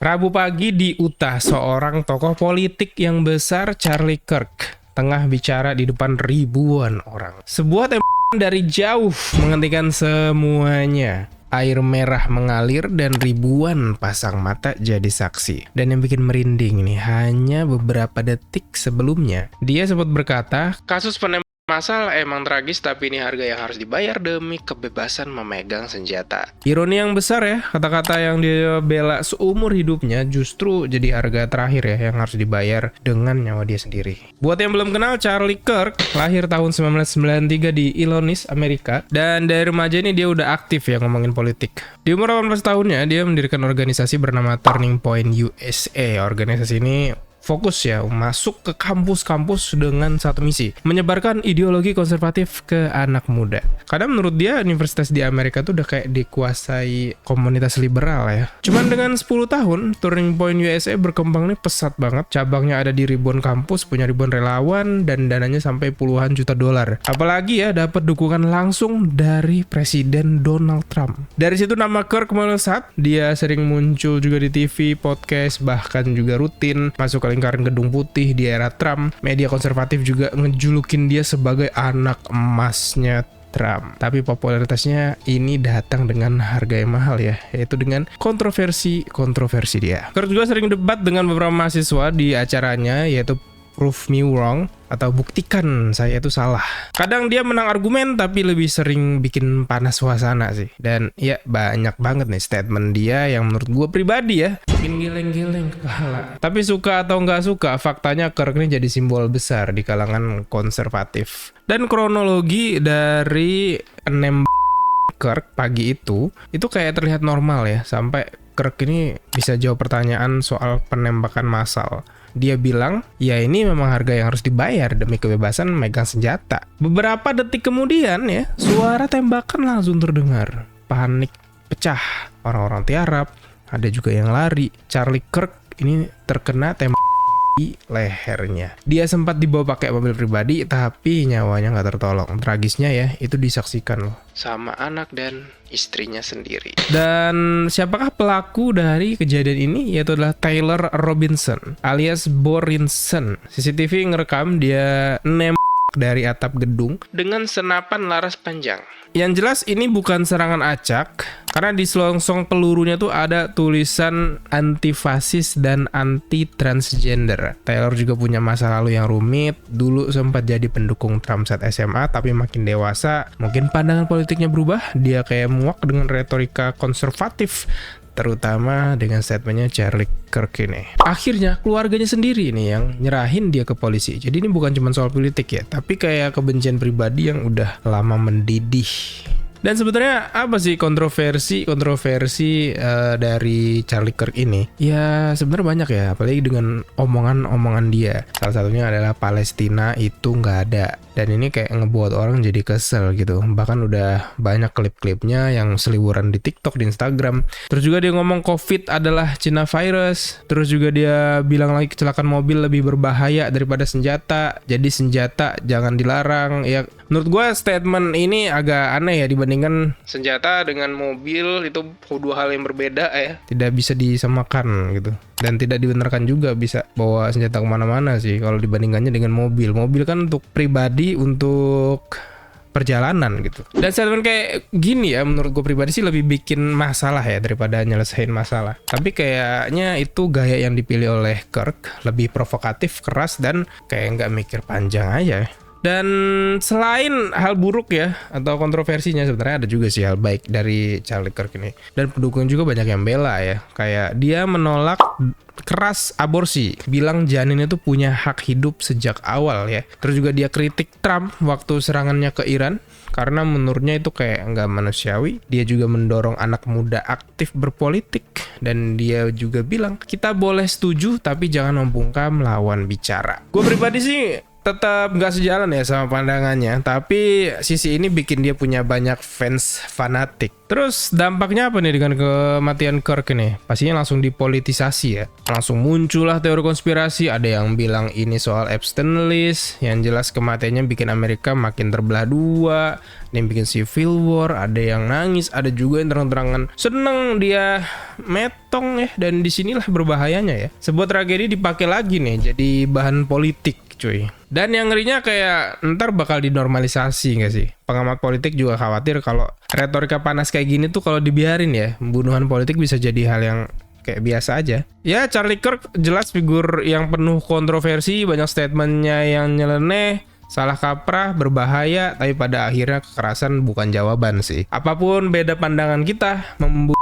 Rabu pagi di Utah, seorang tokoh politik yang besar, Charlie Kirk, tengah bicara di depan ribuan orang. Sebuah tembakan dari jauh menghentikan semuanya. Air merah mengalir dan ribuan pasang mata jadi saksi. Dan yang bikin merinding nih, hanya beberapa detik sebelumnya, dia sempat berkata, kasus penembakan massal emang tragis, tapi ini harga yang harus dibayar demi kebebasan memegang senjata. Ironi yang besar ya, kata-kata yang dia bela seumur hidupnya justru jadi harga terakhir ya yang harus dibayar dengan nyawa dia sendiri. Buat yang belum kenal, Charlie Kirk lahir tahun 1993 di Illinois, Amerika. Dan dari remaja ini dia udah aktif ya ngomongin politik. Di umur 18 tahunnya, dia mendirikan organisasi bernama Turning Point USA. Organisasi ini fokus ya masuk ke kampus-kampus dengan satu misi, menyebarkan ideologi konservatif ke anak muda. Karena menurut dia universitas di Amerika tuh udah kayak dikuasai komunitas liberal ya. Cuman dengan 10 tahun, Turning Point USA berkembang nih pesat banget. Cabangnya ada di ribuan kampus, punya ribuan relawan, dan dananya sampai puluhan juta dolar. Apalagi ya dapat dukungan langsung dari Presiden Donald Trump. Dari situ nama Kirk melesat. Dia sering muncul juga di TV, podcast, bahkan juga rutin masuk ke lingkaran Gedung Putih di era Trump. Media konservatif juga ngejulukin dia sebagai anak emasnya Trump. Tapi popularitasnya ini datang dengan harga yang mahal ya, yaitu dengan kontroversi dia. Kirk juga sering debat dengan beberapa mahasiswa di acaranya, yaitu Prove Me Wrong atau buktikan saya itu salah. Kadang dia menang argumen tapi lebih sering bikin panas suasana sih. Dan ya banyak banget nih statement dia yang menurut gue pribadi ya bikin geleng-geleng kepala. Tapi suka atau nggak suka, faktanya Kirk ini jadi simbol besar di kalangan konservatif. Dan kronologi dari Kirk pagi itu kayak terlihat normal ya, sampai Kirk ini bisa jawab pertanyaan soal penembakan massal. Dia bilang, ya ini memang harga yang harus dibayar demi kebebasan megang senjata. Beberapa detik kemudian ya, suara tembakan langsung terdengar. Panik pecah, orang-orang tiarap, ada juga yang lari. Charlie Kirk ini terkena tembak di lehernya. Dia sempat dibawa pakai mobil pribadi, tapi nyawanya nggak tertolong. Tragisnya ya, itu disaksikan loh sama anak dan istrinya sendiri. Dan siapakah pelaku dari kejadian ini? Yaitu adalah Taylor Robinson alias Borinson. CCTV ngerekam dia dari atap gedung dengan senapan laras panjang. Yang jelas ini bukan serangan acak, karena di selongsong pelurunya tuh ada tulisan anti-fasis dan anti-transgender. Taylor juga punya masa lalu yang rumit. Dulu sempat jadi pendukung Trump saat SMA, tapi makin dewasa, mungkin pandangan politiknya berubah. Dia kayak muak dengan retorika konservatif, terutama dengan statementnya Charlie Kirk ini. Akhirnya keluarganya sendiri nih yang nyerahin dia ke polisi. Jadi ini bukan cuma soal politik ya, tapi kayak kebencian pribadi yang udah lama mendidih. Dan sebenarnya apa sih kontroversi dari Charlie Kirk ini? Ya sebenarnya banyak ya, apalagi dengan omongan-omongan dia. Salah satunya adalah Palestina itu nggak ada. Dan ini kayak ngebuat orang jadi kesel gitu. Bahkan udah banyak klip-klipnya yang seliburan di TikTok, di Instagram. Terus juga dia ngomong COVID adalah China virus. Terus juga dia bilang lagi kecelakaan mobil lebih berbahaya daripada senjata. Jadi senjata jangan dilarang. Ya menurut gue statement ini agak aneh ya, dibandingkan senjata dengan mobil itu dua hal yang berbeda ya. Tidak bisa disamakan gitu. Dan tidak dibenarkan juga bisa bawa senjata kemana-mana sih kalau dibandingkannya dengan mobil. Mobil kan untuk pribadi, untuk perjalanan gitu. Dan statement kayak gini ya menurut gue pribadi sih lebih bikin masalah ya daripada nyelesain masalah. Tapi kayaknya itu gaya yang dipilih oleh Kirk, lebih provokatif, keras, dan kayak nggak mikir panjang aja. Dan selain hal buruk ya atau kontroversinya, sebenarnya ada juga sih hal baik dari Charlie Kirk ini. Dan pendukung juga banyak yang bela ya. Kayak dia menolak keras aborsi, bilang janin itu punya hak hidup sejak awal ya. Terus juga dia kritik Trump waktu serangannya ke Iran, karena menurutnya itu kayak nggak manusiawi. Dia juga mendorong anak muda aktif berpolitik. Dan dia juga bilang, kita boleh setuju tapi jangan membungkam lawan bicara. Gue pribadi sih tetap nggak sejalan ya sama pandangannya, tapi sisi ini bikin dia punya banyak fans fanatik. Terus dampaknya apa nih dengan kematian Kirk ini? Pastinya langsung dipolitisasi ya. Langsung muncullah teori konspirasi, ada yang bilang ini soal Epstein list, yang jelas kematiannya bikin Amerika makin terbelah dua. Ada yang bikin civil war, ada yang nangis, ada juga yang terang-terangan seneng dia metong ya. Dan disinilah berbahayanya ya. Sebuah tragedi dipakai lagi nih jadi bahan politik cuy. Dan yang ngerinya kayak ntar bakal dinormalisasi nggak sih? Pengamat politik juga khawatir kalau retorika panas kayak gini tuh kalau dibiarin ya, pembunuhan politik bisa jadi hal yang kayak biasa aja. Ya, Charlie Kirk jelas figur yang penuh kontroversi, banyak statementnya yang nyeleneh, salah kaprah, berbahaya, tapi pada akhirnya kekerasan bukan jawaban sih. Apapun beda pandangan kita, membunuh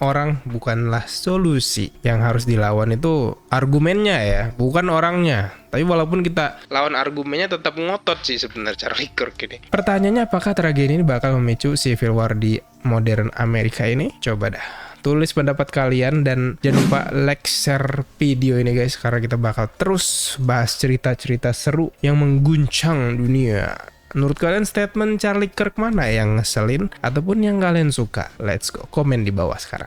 orang bukanlah solusi. Yang harus dilawan itu argumennya ya, bukan orangnya. Tapi walaupun kita lawan argumennya tetap ngotot sih sebenarnya Charlie Kirk ini. Pertanyaannya, apakah tragedi ini bakal memicu civil war di modern Amerika ini? Coba dah tulis pendapat kalian dan jangan lupa like, share video ini guys, karena kita bakal terus bahas cerita-cerita seru yang mengguncang dunia. Menurut kalian statement Charlie Kirk mana yang ngeselin ataupun yang kalian suka? Let's go, komen di bawah sekarang.